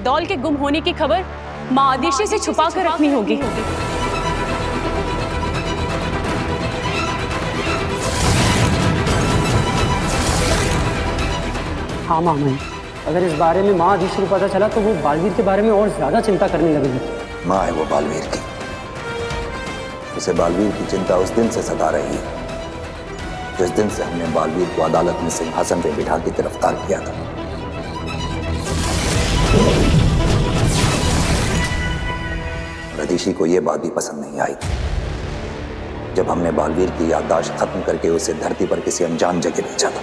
दौल के गुम होने की खबर माँ आदिशि से छुपा कर रखनी होगी। हाँ मामा, अगर इस बारे में माँ आदिशि को पता चला तो वो बालवीर के बारे में और ज्यादा चिंता करने लगेगी। माँ है वो बालवीर की, उसे बालवीर की चिंता उस दिन से सता रही है जिस दिन से हमने बालवीर को अदालत में सिंहासन पे बिठा के गिरफ्तार किया था। आदिशि को यह बात भी पसंद नहीं आई जब हमने बालवीर की याददाश्त खत्म करके उसे धरती पर किसी अनजान जगह भेजा था।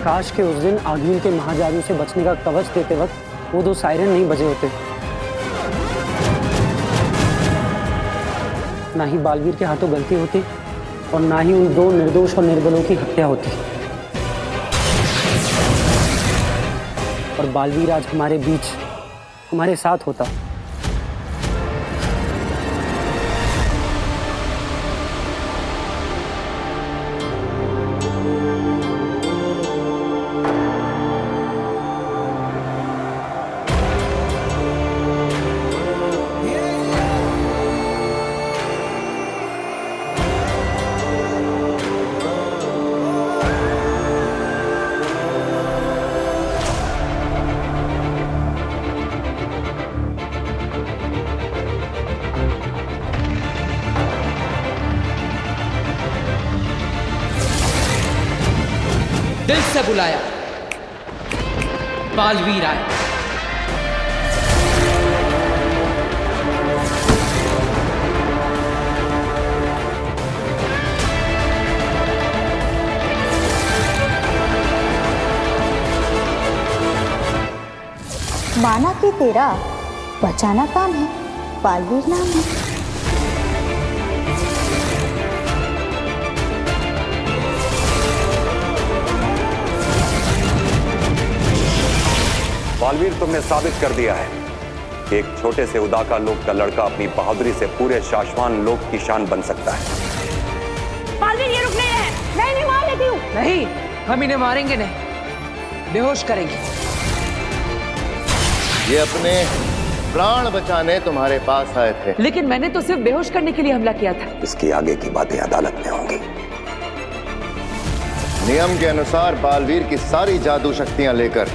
काश के उस दिन आगीन के महाजादू से बचने का कवच देते वक्त वो दो सायरन नहीं बजे होते, ना ही बालवीर के हाथों गलती होती और ना ही उन दो निर्दोष और निर्बलों की हत्या होती। और बालवीर आज हमारे बीच हमारे साथ होता। दिल से बुलाया, बालवीर आया। माना कि तेरा बचाना काम है, बालवीर नाम है। बालवीर, तुमने साबित कर दिया है कि एक छोटे से उदाका लोक का लड़का अपनी बहादुरी से पूरे शाश्वान लोक की शान बन सकता है। बालवीर ये रुक नहीं है। नहीं मार लेती हूँ। नहीं, हम इन्हें मारेंगे नहीं, बेहोश करेंगे। ये अपने प्राण बचाने तुम्हारे पास आए थे, लेकिन मैंने तो सिर्फ बेहोश करने के लिए हमला किया था। इसकी आगे की बातें अदालत में होंगी। नियम के अनुसार बालवीर की सारी जादू शक्तियां लेकर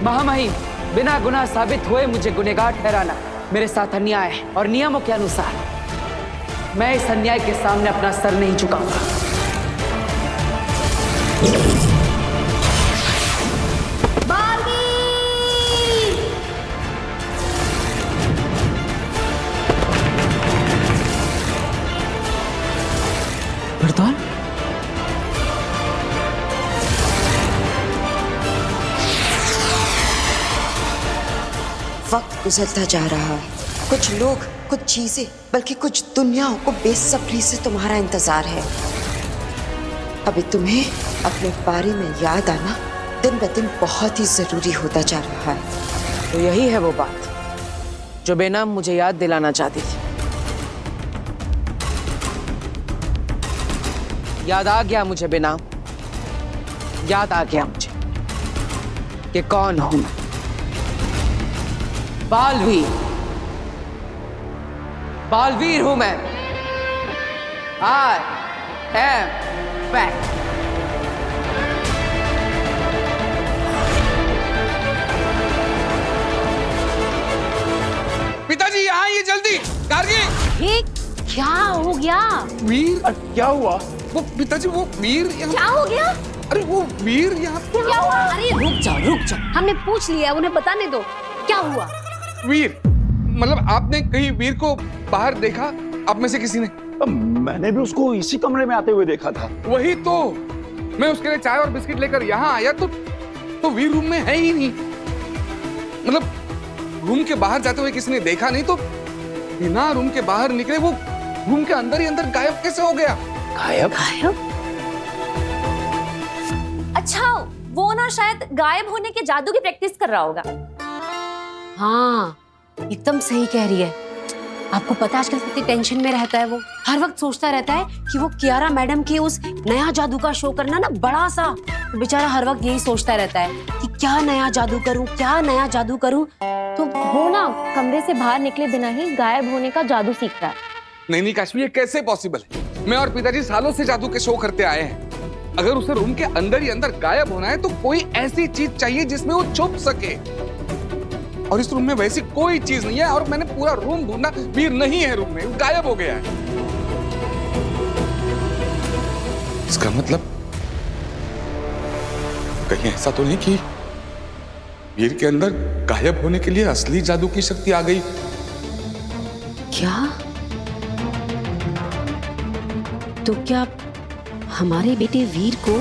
महामहिम, बिना गुनाह साबित हुए मुझे गुनहगार ठहराना मेरे साथ अन्याय है और नियमों के अनुसार मैं इस अन्याय के सामने अपना सर नहीं झुकाऊंगा। बरदौल, वक्त गुजरता जा रहा है। कुछ लोग, कुछ चीजें, बल्कि कुछ दुनियाओं को बेसब्री से तुम्हारा इंतजार है। अभी तुम्हें अपने बारे में याद आना दिन ब दिन बहुत ही जरूरी होता जा रहा है। तो यही है वो बात जो बेनाम मुझे याद दिलाना चाहती थी। याद आ गया मुझे बेनाम, याद आ गया मुझे कि कौन हूं मैं। बालवीर, बालवीर हूं मैं। I am back। पिताजी यहाँ आइए जल्दी। गार्गी, ये क्या हो गया? वीर, क्या हुआ? वो पिताजी, वो वीर यहाँ। क्या हो गया? अरे वो वीर यहाँ। क्या हुआ? अरे रुक जाओ, हमने पूछ लिया, उन्हें बताने दो। क्या हुआ? वीर, मतलब आपने कहीं वीर को बाहर देखा? आप में से किसी ने? मैंने भी उसको इसी कमरे में आते हुए देखा था। वही तो, मैं उसके लिए चाय और बिस्किट लेकर यहाँ आया तो वीर रूम में है ही नहीं। मतलब रूम के बाहर जाते हुए किसी ने देखा नहीं, तो बिना रूम के बाहर निकले वो रूम के अंदर ही अंदर गायब कैसे हो गया? गायब? अच्छा, वो ना शायद गायब होने के जादू की प्रैक्टिस कर रहा होगा। हाँ, एकदम सही कह रही है। आपको पता है आजकल कितनी टेंशन में रहता है वो। हर वक्त सोचता रहता है कि वो कियारा मैडम के उस नया जादू का शो करना ना बड़ा सा। तो बेचारा हर वक्त यही सोचता रहता है कि क्या नया जादू करूं, क्या नया जादू करूं। तो वो ना कमरे से बाहर निकले बिना ही गायब होने का जादू सीख रहा है। नहीं काश्मीर, ये कैसे पॉसिबल है? मैं और पिताजी सालों से जादू के शो करते आए हैं। अगर उसे रूम के अंदर ही अंदर गायब होना है तो कोई ऐसी चीज चाहिए जिसमें वो छुप सके, और इस रूम में वैसी कोई चीज नहीं है। और मैंने पूरा रूम ढूंढा, वीर नहीं है रूम में, गायब हो गया है। इसका मतलब कहीं ऐसा तो नहीं कि वीर के अंदर गायब होने के लिए असली जादू की शक्ति आ गई? क्या? तो क्या हमारे बेटे वीर को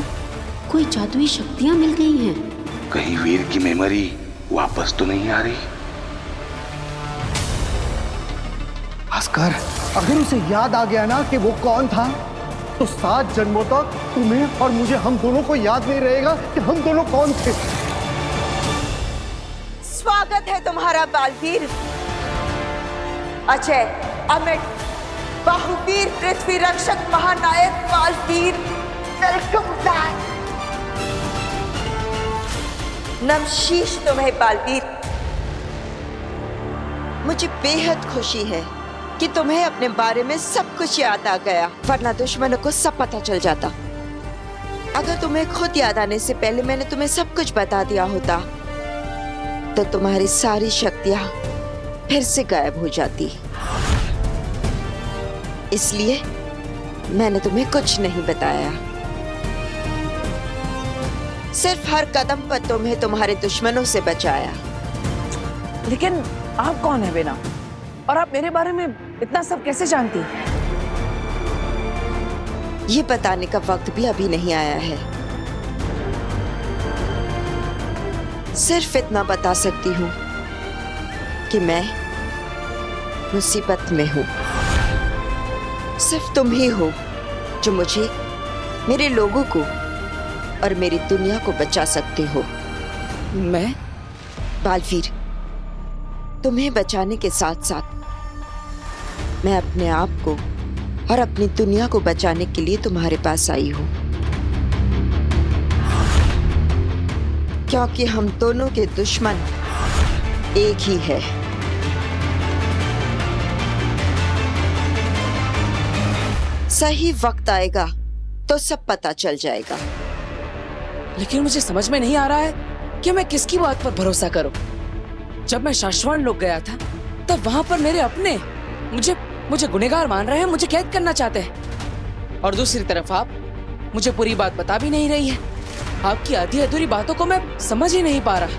कोई जादुई शक्तियां मिल गई हैं? कहीं वीर की मेमोरी वापस तो नहीं आ रही? भास्कर, अगर उसे याद आ गया ना कि वो कौन था, तो 7 जन्मों तक तुम्हें और मुझे, हम दोनों को याद नहीं रहेगा कि हम दोनों कौन थे। स्वागत है तुम्हारा बालवीर। अजय, अमित, बाहुवीर, पृथ्वी रक्षक, महानायक बालवीर, वेलकम बैक। नमशीश तुम्हें बालवीर। मुझे बेहद खुशी है कि तुम्हें अपने बारे में सब कुछ याद आ गया, वरना दुश्मनों को सब पता चल जाता। अगर तुम्हें खुद याद आने से पहले मैंने तुम्हें सब कुछ बता दिया होता तो तुम्हारी सारी शक्तियां फिर से गायब हो जाती। इसलिए मैंने तुम्हें कुछ नहीं बताया। सिर्फ हर कदम पर तुम्हें तुम्हारे दुश्मनों से बचाया। लेकिन आप कौन है बेना? और आप मेरे बारे में इतना सब कैसे जानती? ये बताने का वक्त भी अभी नहीं आया है। सिर्फ इतना बता सकती हूँ कि मैं मुसीबत में हूँ। सिर्फ तुम ही हो जो मुझे, मेरे लोगों को और मेरी दुनिया को बचा सकते हो। मैं? बालवीर, तुम्हें बचाने के साथ साथ मैं अपने आप को और अपनी दुनिया को बचाने के लिए तुम्हारे पास आई हूं, क्योंकि हम दोनों के दुश्मन एक ही है। सही वक्त आएगा तो सब पता चल जाएगा। लेकिन मुझे समझ में नहीं आ रहा है कि मैं किसकी बात पर भरोसा करूं। जब मैं शाश्वान लोग गया था तब वहां पर मेरे अपने मुझे गुनहगार मान रहे हैं, मुझे कैद करना चाहते हैं। और दूसरी तरफ आप मुझे पूरी बात बता भी नहीं रही है। आपकी आधी अधूरी बातों को मैं समझ ही नहीं पा रहा।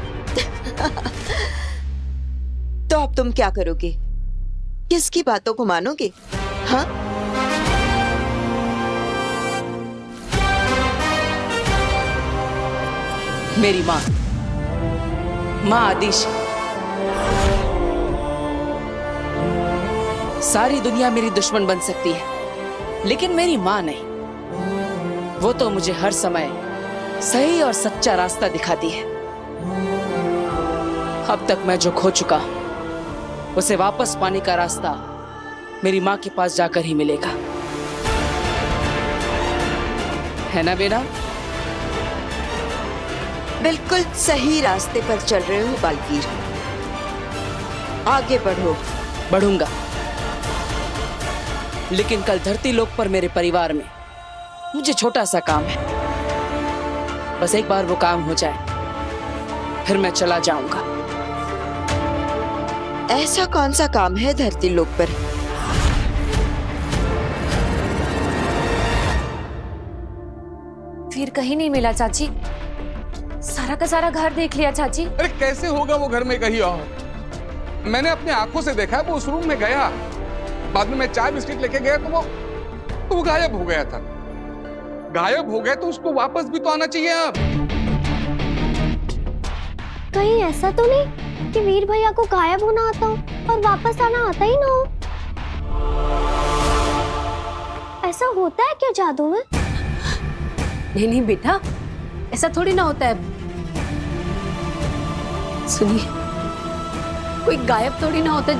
तो अब तुम क्या करोगे? किसकी बातों को मानोगे? हाँ? मेरी माँ आदिश। सारी दुनिया मेरी दुश्मन बन सकती है, लेकिन मेरी माँ नहीं। वो तो मुझे हर समय सही और सच्चा रास्ता दिखाती है। अब तक मैं जो खो चुका हूं, उसे वापस पाने का रास्ता मेरी माँ के पास जाकर ही मिलेगा, है ना बेना? बिल्कुल सही रास्ते पर चल रहे हो बालवीर। आगे बढ़ो। बढ़ूंगा, लेकिन कल धरती लोक पर मेरे परिवार में मुझे छोटा सा काम है। बस एक बार वो काम हो जाए, फिर मैं चला जाऊंगा। ऐसा कौन सा काम है धरती लोक पर? फिर कहीं नहीं मिला चाची। सारा का सारा घर देख लिया चाची। अरे कैसे होगा वो घर में कहीं और? मैंने अपने आंखों से देखा, वो उस रूम में गया, बाद में मैं चाय बिस्किट लेके गया तो वो गायब हो गया था। गायब हो गया तो उसको वापस भी तो आना चाहिए। अब कहीं ऐसा तो नहीं कि वीर भैया को गायब होना आता हो और वापस आना आता ही ना हो? ऐसा होता है क्या जादू में? नहीं नहीं बेटा, ऐसा थोड़ी ना होता है। सुनिए, कोई गायब थोड़ी ना होता है।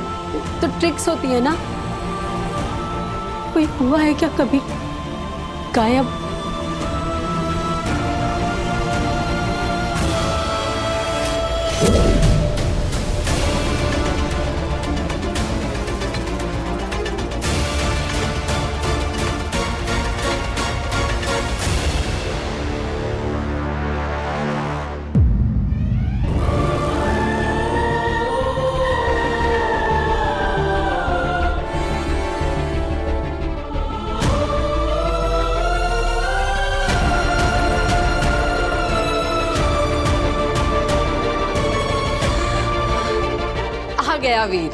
तो ट्रिक्स होती है ना। कोई हुआ है क्या कभी गायब? गया वीर।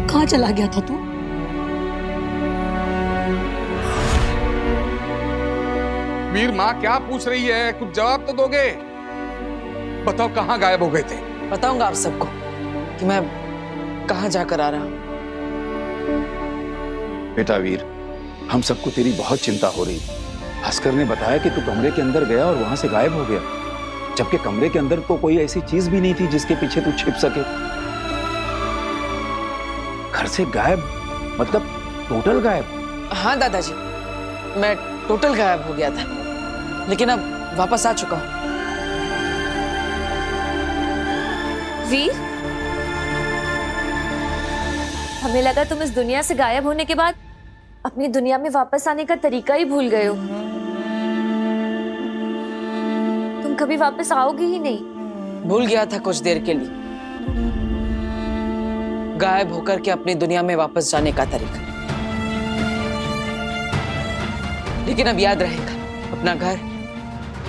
कहाँ चला गया था तू? वीर, माँ क्या पूछ रही है? कुछ जवाब तो दोगे। बताओ कहाँ गायब हो गए थे? बताऊंगा आप सबको कि मैं कहाँ जाकर आ रहा हूँ। बेटा वीर, हम सबको तेरी बहुत चिंता हो रही। भास्कर ने बताया कि तू कमरे के अंदर गया और वहां से गायब हो गया, जबकि कमरे के अंदर तो कोई ऐसी चीज भी नहीं थी जिसके पीछे तू छिप सके। घर से गायब मतलब टोटल गायब? हाँ दादाजी, मैं टोटल गायब हो गया था, लेकिन अब वापस आ चुका हूँ। वीर, हमें लगा तुम इस दुनिया से गायब होने के बाद अपनी दुनिया में वापस आने का तरीका ही भूल गए हो। तुम कभी वापस आओगे ही नहीं। भूल गया था कुछ देर के लिए, गायब होकर के अपनी दुनिया में वापस जाने का तरीका। लेकिन अब याद रहेगा अपना घर,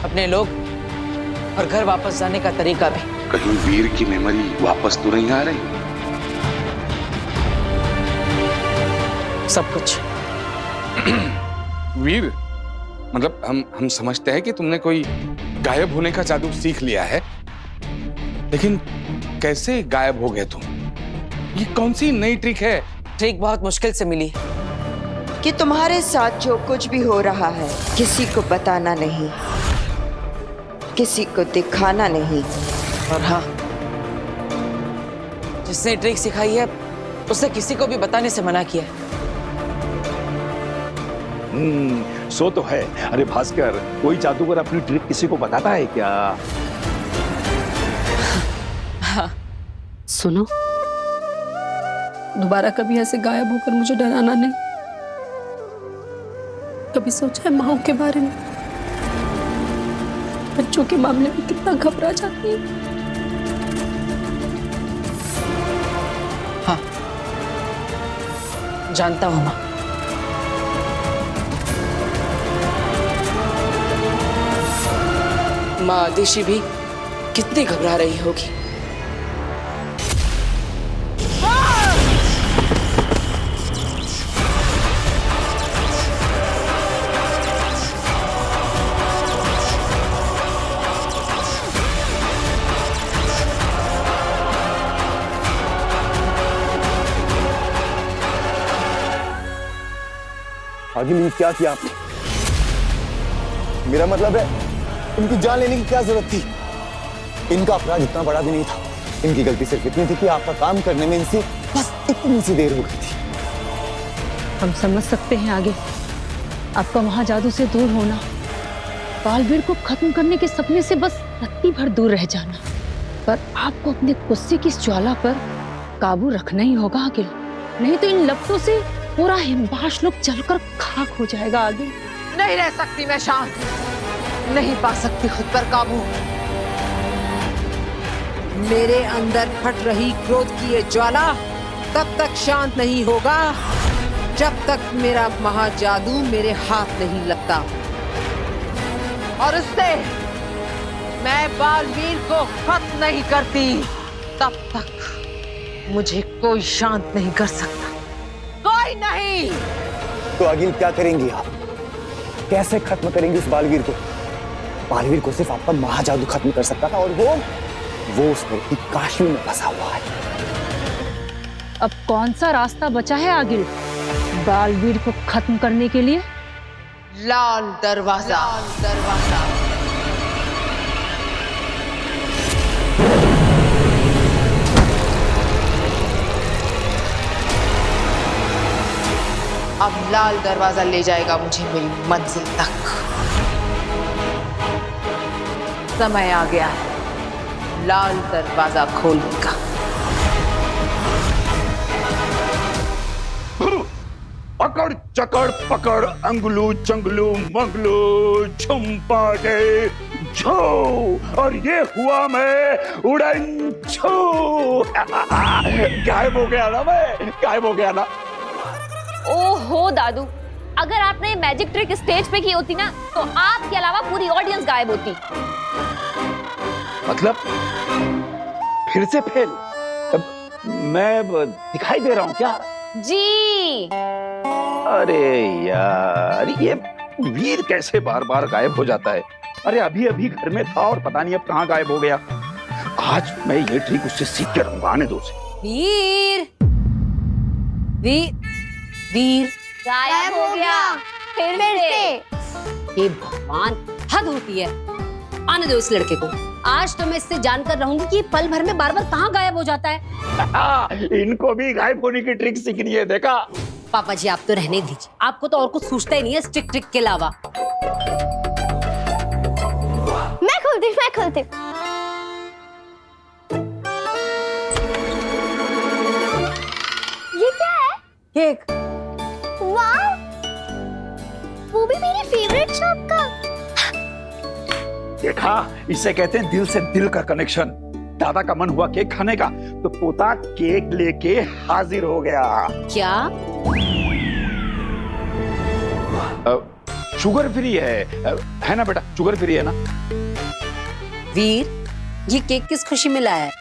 अपने लोग और घर वापस जाने का तरीका भी। कहीं वीर की मेमोरी वापस तो नहीं आ रही? सब कुछ। वीर, मतलब हम समझते हैं कि तुमने कोई गायब होने का जादू सीख लिया है, लेकिन कैसे गायब हो गए तुम? ये कौन सी नई ट्रिक है? ट्रिक बहुत मुश्किल से मिली कि तुम्हारे साथ जो कुछ भी हो रहा है किसी को बताना नहीं, किसी को दिखाना नहीं। और हाँ, जिसने ट्रिक सिखाई है उसे किसी को भी बताने से मना किया है। सो तो है। अरे भास्कर, कोई जादूगर अपनी ट्रिक किसी को बताता है क्या? हाँ। सुनो, दोबारा कभी ऐसे गायब होकर मुझे डराना नहीं। कभी सोचा है माँ के बारे में? बच्चों के मामले में कितना घबरा जाती है। हाँ, जानता हूं माँ। माँ आदिशी भी कितनी घबरा रही होगी। आगे नहीं क्या किया आपने? मेरा मतलब है इनकी जान लेने की क्या जरूरत थी? इनका अपराध इतना बड़ा भी नहीं था। इनकी गलती सिर्फ इतनी थी कि आपका काम करने में इनसे बस इतनी सी देर हो गई थी। हम समझ सकते हैं आगे आपका महाजादू से दूर होना, बालवीर को खत्म करने के सपने से बस रत्ती भर दूर रह जाना, पर आपको अपने गुस्से की इस ज्वाला पर काबू रखना ही होगा आगे, नहीं तो इन लपटों से पूरा हिमबाश लोग जलकर खाक हो जाएगा आगे। नहीं रह सकती मैं शांत, नहीं पा सकती खुद पर काबू। मेरे अंदर फट रही क्रोध की ये ज्वाला तब तक शांत नहीं होगा जब तक मेरा महाजादू मेरे हाथ नहीं लगता, और उससे मैं बालवीर को खत्म नहीं करती तब तक मुझे कोई शांत नहीं कर सकता, कोई नहीं। तो आगे क्या करेंगी आप? कैसे खत्म करेंगी उस बालवीर को? बालवीर को सिर्फ आपका महाजादू खत्म कर सकता था, और वो उस लड़की काशी में फंसा हुआ है। अब कौन सा रास्ता बचा है आगे बालवीर को खत्म करने के लिए? लाल दरवाजा। अब लाल दरवाजा ले जाएगा मुझे मेरी मंजिल तक। समय आ गया है लाल दरवाजा खोलने का। पकड़ चकड़ पकड़ अंगलू चंगलू मंगलू छुम्पाटे छो, और ये हुआ मैं उड़न छू। गायब हो गया ना, मैं गायब हो गया ना। ओहो दादू, अगर आपने ये मैजिक ट्रिक स्टेज पे की होती ना तो आपके अलावा पूरी ऑडियंस गायब होती। मतलब फिर से फेल? मैं दिखाई दे रहा हूँ क्या? जी। अरे यार, ये वीर कैसे बार बार गायब हो जाता है? अरे अभी अभी घर में था और पता नहीं अब कहाँ गायब हो गया। आज मैं ये ट्रिक उससे सीख कर रहूंगा, आने दो उसे। वीर वीर वीर गायब हो गया फिर से। हे भगवान, हद होती है। आने दो इस लड़के को। आज तो मैं इससे जानकर रहूंगी कि पल भर में बार बार कहाँ गायब हो जाता है। इनको भी गायब होने की ट्रिक सीखनी है, देखा? पापा जी आप तो रहने दीजिए, आपको तो और कुछ सूझता ही नहीं है इस ट्रिक के अलावा। मैं खोलती। ये क्या है? केक। वाह, वो भी मेरी फेवरेट शॉप का। देखा, इसे कहते हैं दिल से दिल का कनेक्शन। दादा का मन हुआ केक खाने का तो पोता केक लेके हाजिर हो गया। क्या? शुगर फ्री है ना बेटा? शुगर फ्री है ना? वीर, ये केक किस खुशी में लाया है?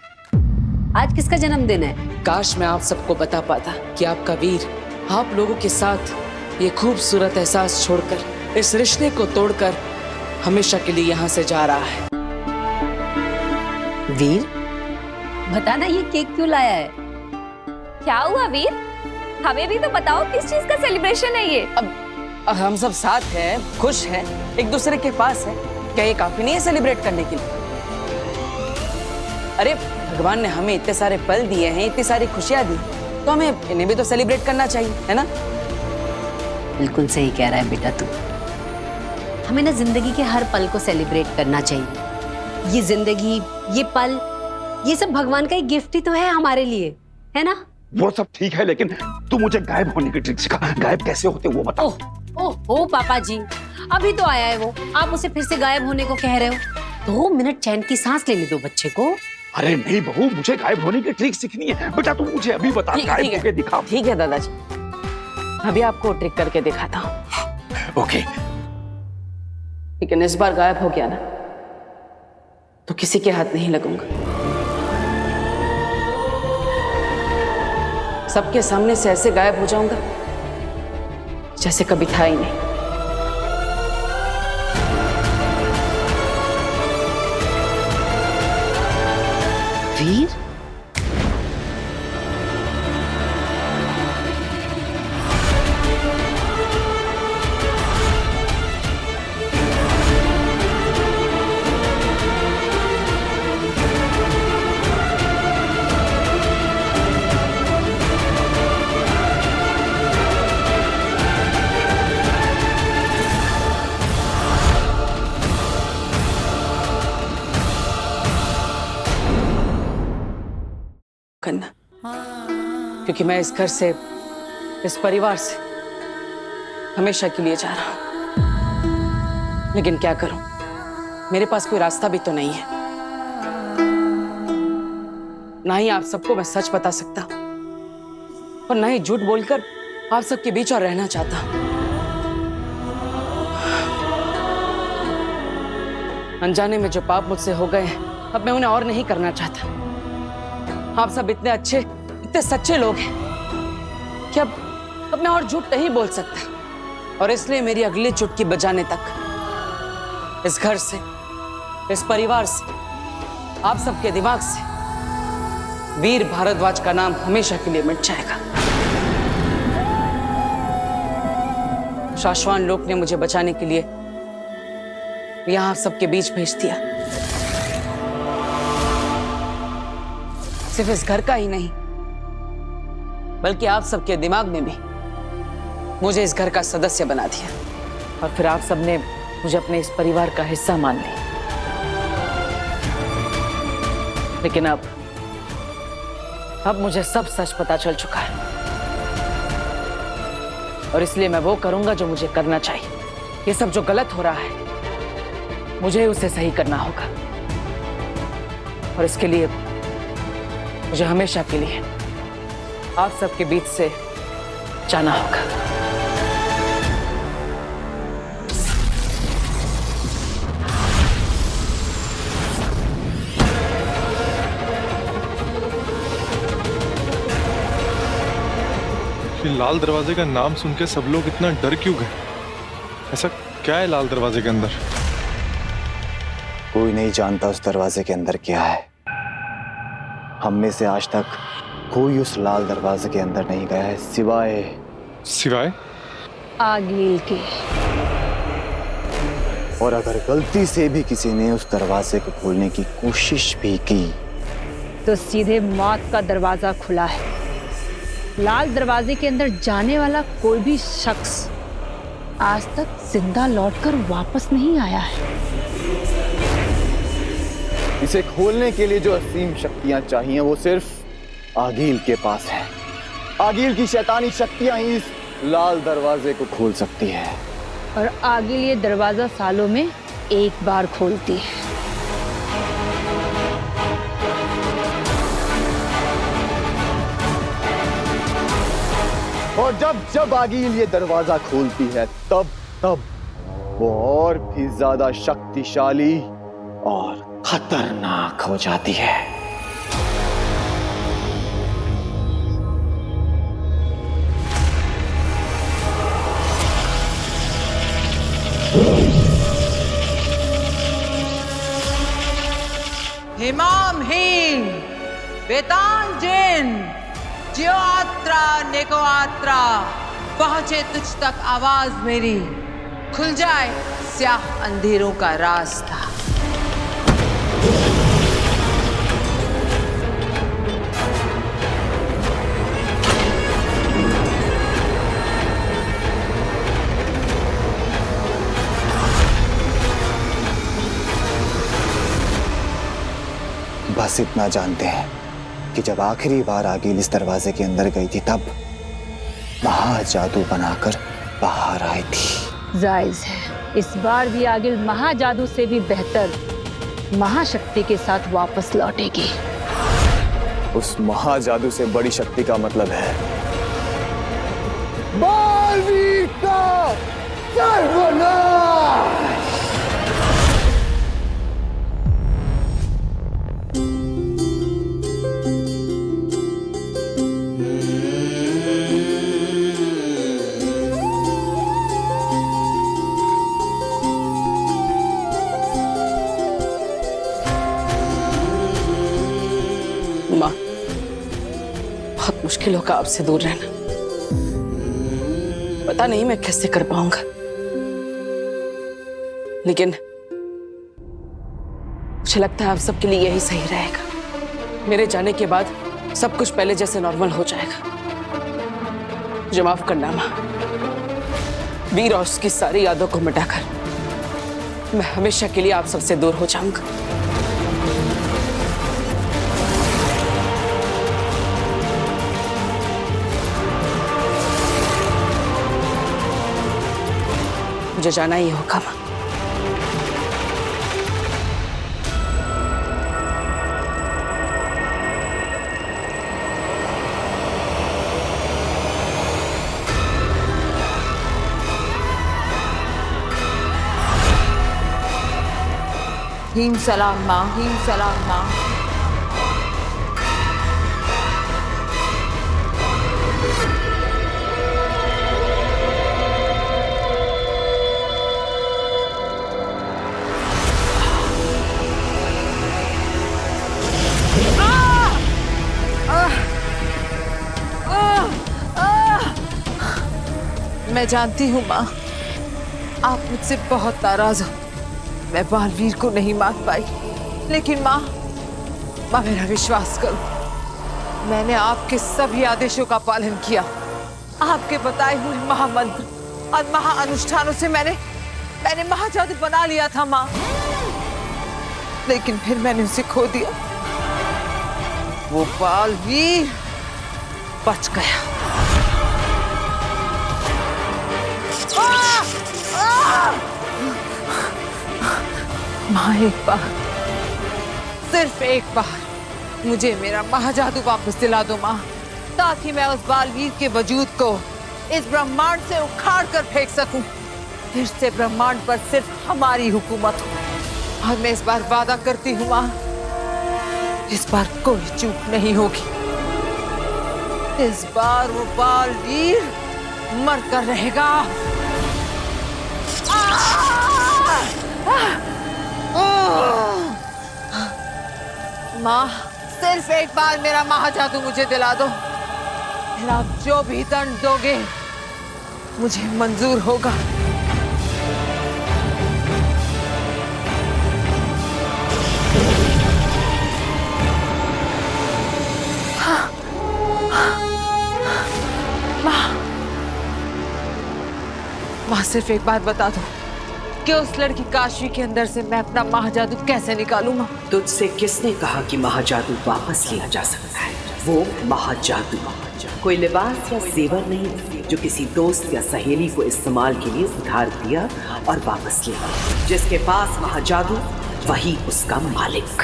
आज किसका जन्मदिन है? काश मैं आप सबको बता पाता कि आपका वीर आप लोगों के साथ ये खूबसूरत एहसास छोड़कर, इस रिश्ते को तोड़कर हमेशा के लिए यहाँ से जा रहा है। वीर, बताना ये केक क्यों लाया है? क्या हुआ वीर? हमें भी तो बताओ किस चीज का सेलिब्रेशन है ये? अब हम सब साथ हैं, खुश हैं, एक दूसरे के पास है, क्या ये काफी नहीं है सेलिब्रेट करने के लिए? अरे भगवान ने हमें इतने सारे पल दिए हैं, इतनी सारी खुशियां दी, तो हमें इन्हें भी तो सेलिब्रेट करना चाहिए, है ना? बिल्कुल सही कह रहा है बेटा तू। हमें ना जिंदगी के हर पल को सेलिब्रेट करना चाहिए। ये जिंदगी, ये पल, ये सब भगवान का एक गिफ्ट ही तो है हमारे लिए, है ना? वो सब ठीक है, लेकिन तू मुझे गायब होने की ट्रिक सिखा। गायब कैसे होते वो बता। ओह पापा जी, अभी तो आया है वो, आप उसे फिर से गायब होने को कह रहे हो? 2 मिनट चैन की सांस लेने दो बच्चे को। अरे नहीं बहू, मुझे गायब होने की ट्रिक सीखनी है। बेटा तू मुझे अभी बता, गायब होके दिखा। ठीक है दादाजी, अभी आपको ट्रिक करके दिखाता हूँ। ओके। लेकिन इस बार गायब हो गया ना तो किसी के हाथ नहीं लगूंगा। सबके सामने से ऐसे गायब हो जाऊंगा जैसे कभी था ही नहीं। वीर, करना, क्योंकि मैं इस घर से, इस परिवार से हमेशा के लिए जा रहा हूं। लेकिन क्या करूं, मेरे पास कोई रास्ता भी तो नहीं है। ना ही आप सबको मैं सच बता सकता और ना ही झूठ बोलकर आप सबके बीच और रहना चाहता हूं। अनजाने में जो पाप मुझसे हो गए हैं, अब मैं उन्हें और नहीं करना चाहता। आप सब इतने अच्छे, इतने सच्चे लोग हैं कि अब मैं और झूठ नहीं बोल सकता। और इसलिए मेरी अगली चुटकी बजाने तक इस घर से, इस परिवार से, आप सबके दिमाग से वीर भारद्वाज का नाम हमेशा के लिए मिट जाएगा। शाश्वान लोक ने मुझे बचाने के लिए यहाँ आप सबके बीच भेज दिया। सिर्फ इस घर का ही नहीं, बल्कि आप सबके दिमाग में भी मुझे इस घर का सदस्य बना दिया। और फिर आप सबने मुझे अपने इस परिवार का हिस्सा मान लिया। लेकिन अब मुझे सब सच पता चल चुका है, और इसलिए मैं वो करूंगा जो मुझे करना चाहिए। ये सब जो गलत हो रहा है, मुझे उसे सही करना होगा, और इसके लिए मुझे हमेशा के लिए आप सबके बीच से जाना होगा। ये लाल दरवाजे का नाम सुन के सब लोग इतना डर क्यों गए? ऐसा क्या है लाल दरवाजे के अंदर? कोई नहीं जानता उस दरवाजे के अंदर क्या है। हम में से आज तक कोई उस लाल दरवाजे के अंदर नहीं गया है, सिवाय आगिल के। और अगर गलती से भी किसी ने उस दरवाजे को खोलने की कोशिश भी की तो सीधे मौत का दरवाजा खुला है। लाल दरवाजे के अंदर जाने वाला कोई भी शख्स आज तक जिंदा लौटकर वापस नहीं आया है। इसे खोलने के लिए जो असीम शक्तियां चाहिए वो सिर्फ आगिल के पास है। आगिल की शैतानी शक्तियां ही इस लाल दरवाजे को खोल सकती है। और आगिल ये दरवाजा सालों में एक बार खोलती है। और जब आगिल ये दरवाजा खोलती है तब वो और भी ज्यादा शक्तिशाली और खतरनाक हो जाती है। हिमाम हीन वेतांजन ज्योत्रा नेकोआत्रा, पहुंचे तुझ तक आवाज मेरी, खुल जाए स्याह अंधेरों का रास्ता। बस इतना जानते हैं कि जब आखिरी बार आगिल इस दरवाजे के अंदर गई थी तब महाजादू बनाकर बाहर आई थी। जायज है, इस बार भी आगिल महाजादू से भी बेहतर महाशक्ति के साथ वापस लौटेगी। उस महाजादू से बड़ी शक्ति का मतलब है बालवीर का सर्वनाश। माँ, बहुत मुश्किल होगा आपसे दूर रहना। पता नहीं मैं कैसे कर पाऊंगा, लेकिन मुझे लगता है आप सबके लिए यही सही रहेगा। मेरे जाने के बाद सब कुछ पहले जैसे नॉर्मल हो जाएगा। मुझे माफ करना माँ। वीर और उसकी सारी यादों को मिटाकर मैं हमेशा के लिए आप सबसे दूर हो जाऊंगा। मुझे जाना ही होगा माँ। हीम सलाम माँ, हीम सलाम माँ। मैं जानती हूँ माँ, आप मुझसे बहुत नाराज हो। मैं बालवीर को नहीं मान पाई, लेकिन माँ मेरा विश्वास करो, मैंने आपके सभी आदेशों का पालन किया। आपके बताए हुए महामंत्र और महाअनुष्ठानों से मैंने महाजादू बना लिया था माँ, लेकिन फिर मैंने उसे खो दिया। वो बालवीर बच गया। माँ एक बार, सिर्फ एक बार मुझे मेरा महाजादू वापस दिला दो माँ, ताकि मैं उस बालवीर के वजूद को इस ब्रह्मांड से उखाड़ कर फेंक सकूं। फिर से ब्रह्मांड पर सिर्फ हमारी हुकूमत हो। और मैं इस बार वादा करती हूँ माँ, इस बार कोई चूक नहीं होगी। इस बार वो बालवीर मर कर रहेगा। माँ सिर्फ एक बार मेरा महाजादू मुझे दिला दो, फिर आप जो भी दंड दोगे मुझे मंजूर होगा। माँ सिर्फ एक बात बता दो कि उस लड़की काशवी के अंदर से मैं अपना महाजादू कैसे निकालूंगा? तुझसे किसने कहा कि महाजादू वापस लिया जा सकता है? वो महाजादू कोई लिबास या जेवर नहीं जो किसी दोस्त या सहेली को इस्तेमाल के लिए उधार दिया और वापस लिया। जिसके पास महाजादू वही उसका मालिक।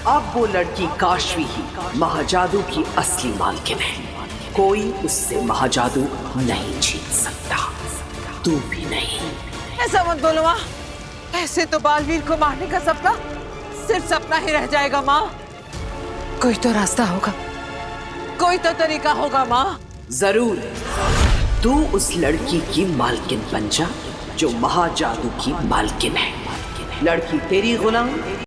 अब वो लड़की काशवी ही महाजादू की असली मालकिन है। कोई उससे महाजादू नहीं छीन सकता, तू भी नहीं। ऐसा मत बोलो माँ, ऐसे तो बालवीर को मारने का सपना सिर्फ सपना ही रह जाएगा माँ। कोई तो रास्ता होगा, कोई तो तरीका होगा माँ। जरूर, तू उस लड़की की मालकिन बन जा जो महाजादू की मालकिन है। लड़की तेरी गुलाम,